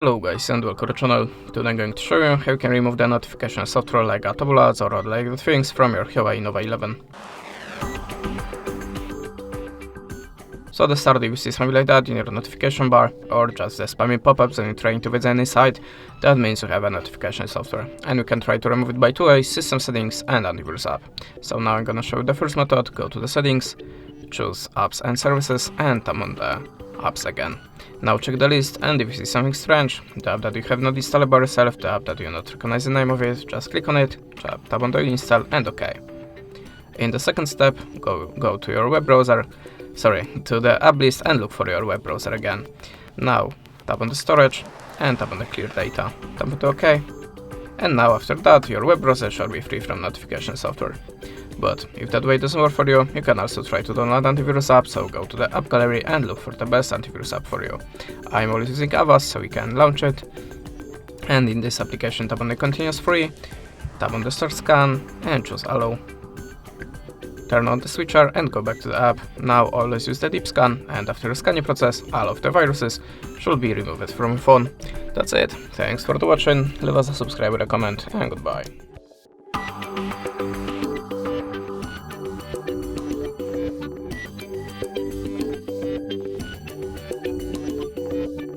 Hello guys and welcome to the channel. Today I'm going to show you how you can remove the notification software like autobullets or other related things from your Huawei Nova 11. So to start, if you see something like that in your notification bar or just the spammy pop-ups and you're trying to visit any site, that means you have a notification software. And you can try to remove it by two ways: system settings and antivirus app. So now I'm gonna show you the first method. Go to the settings, choose apps and services and tap on the apps again. Now check the list, and if you see something strange, the app that you have not installed by yourself, the app that you not recognize the name of it, just click on it, tap on the install and OK. In the second step, go to your web browser, to the app list and look for your web browser again. Now tap on the storage and tap on the clear data, tap on the OK. And now after that, your web browser should be free from notification software. But if that way doesn't work for you, you can also try to download antivirus app, so go to the app gallery and look for the best antivirus app for you. I'm always using Avast, so you can launch it. And in this application, tap on the continuous free, tap on the start scan and choose allow. Turn on the switcher and go back to the app. Now always use the deep scan, and after the scanning process, all of the viruses should be removed from your phone. That's it. Thanks for watching. Leave us a subscribe, a comment, and goodbye.